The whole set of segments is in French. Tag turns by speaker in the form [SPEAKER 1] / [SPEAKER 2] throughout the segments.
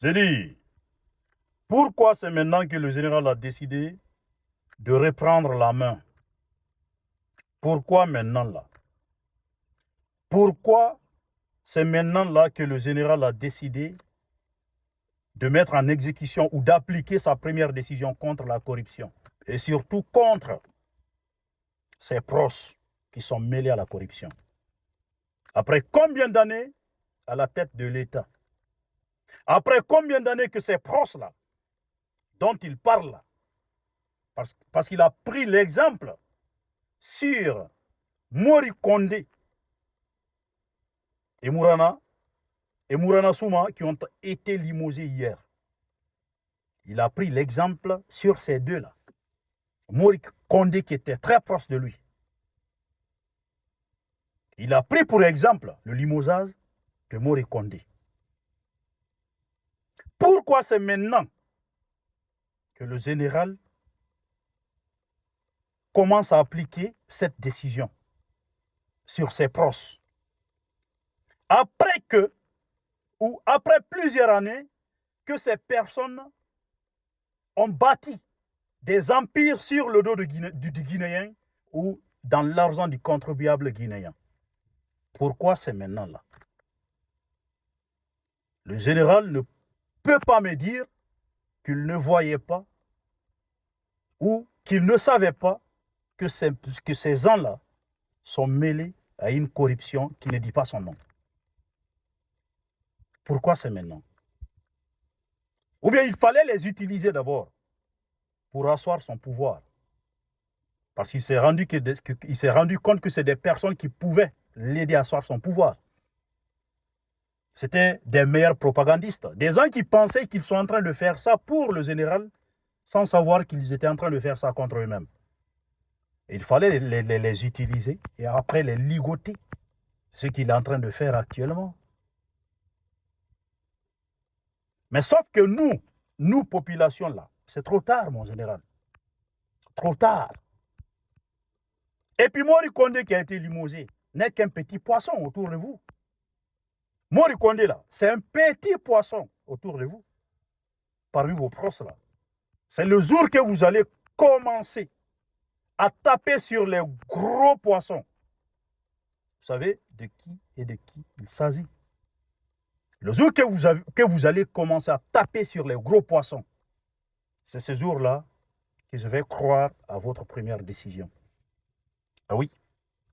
[SPEAKER 1] J'ai dit, pourquoi c'est maintenant que le général a décidé de reprendre la main? Pourquoi maintenant là? Pourquoi c'est maintenant là que le général a décidé de mettre en exécution ou d'appliquer sa première décision contre la corruption et surtout contre ses proches qui sont mêlés à la corruption? Après combien d'années à la tête de l'État? Après combien d'années que ces proches-là, dont il parle, parce qu'il a pris l'exemple sur Mori Kondé et Mourana Souma qui ont été limogés hier. Il a pris l'exemple sur ces deux-là. Mori Kondé qui était très proche de lui. Il a pris pour exemple le limogeage de Mori Kondé. Pourquoi c'est maintenant que le général commence à appliquer cette décision sur ses proches? Après plusieurs années que ces personnes ont bâti des empires sur le dos du Guinéen ou dans l'argent du contribuable guinéen. Pourquoi c'est maintenant là? Le général ne peut pas me dire qu'il ne voyait pas ou qu'il ne savait pas que ces gens-là sont mêlés à une corruption qui ne dit pas son nom. Pourquoi c'est maintenant? Ou bien il fallait les utiliser d'abord pour asseoir son pouvoir. Parce qu'il s'est rendu compte que c'est des personnes qui pouvaient l'aider à asseoir son pouvoir. C'était des meilleurs propagandistes. Des gens qui pensaient qu'ils sont en train de faire ça pour le général sans savoir qu'ils étaient en train de faire ça contre eux-mêmes. Il fallait les utiliser et après les ligoter. Ce qu'il est en train de faire actuellement. Mais sauf que nous population là, c'est trop tard, mon général. Trop tard. Et puis Mori Kondé qui a été limogé n'est qu'un petit poisson autour de vous. Mori Kondé là, c'est un petit poisson autour de vous. Parmi vos proches là. C'est le jour que vous allez commencer à taper sur les gros poissons. Vous savez de qui et de qui il s'agit. Le jour que vous allez commencer à taper sur les gros poissons, c'est ce jour-là que je vais croire à votre première décision. Ah oui,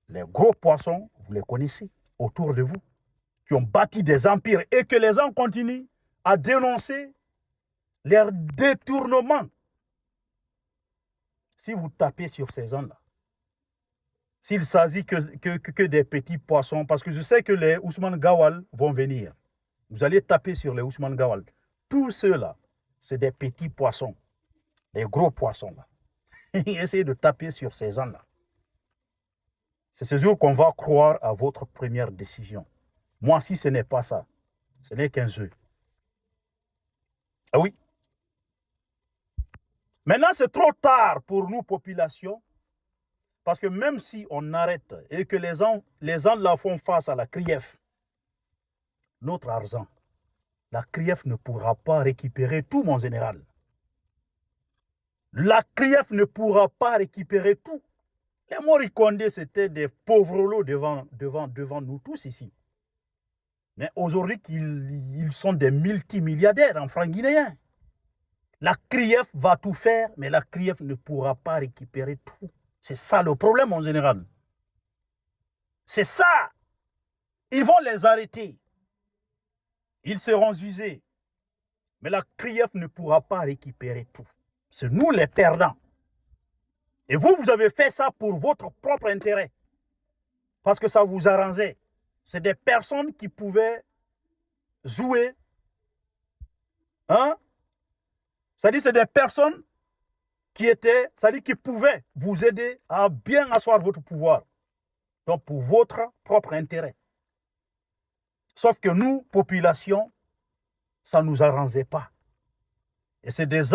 [SPEAKER 1] les gros poissons, vous les connaissez autour de vous, qui ont bâti des empires et que les gens continuent à dénoncer leurs détournements. Si vous tapez sur ces gens-là, s'il s'agit que des petits poissons, parce que je sais que les Ousmane Gawal vont venir. Vous allez taper sur les Ousmane Gawal. Tous ceux-là, c'est des petits poissons. Les gros poissons, là. Essayez de taper sur ces gens-là. C'est ce jour qu'on va croire à votre première décision. Moi, si ce n'est pas ça, ce n'est qu'un jeu. Ah oui. Maintenant, c'est trop tard pour nous, population, parce que même si on arrête et que les gens là font face à la CRIEF, notre argent, la CRIEF ne pourra pas récupérer tout, mon général. La CRIEF ne pourra pas récupérer tout. Les Mori Kondé, c'était des pauvres lots devant nous tous ici. Mais aujourd'hui, ils sont des multimilliardaires en francs guinéens. La CRIEF va tout faire, mais la CRIEF ne pourra pas récupérer tout. C'est ça le problème en général. C'est ça. Ils vont les arrêter. Ils seront usés. Mais la CRIEF ne pourra pas récupérer tout. C'est nous les perdants. Et vous avez fait ça pour votre propre intérêt. Parce que ça vous arrangeait. C'est des personnes qui pouvaient jouer. Hein? C'est-à-dire c'est des personnes qui pouvaient vous aider à bien asseoir votre pouvoir. Donc pour votre propre intérêt. Sauf que nous, population, ça ne nous arrangeait pas. Et c'est des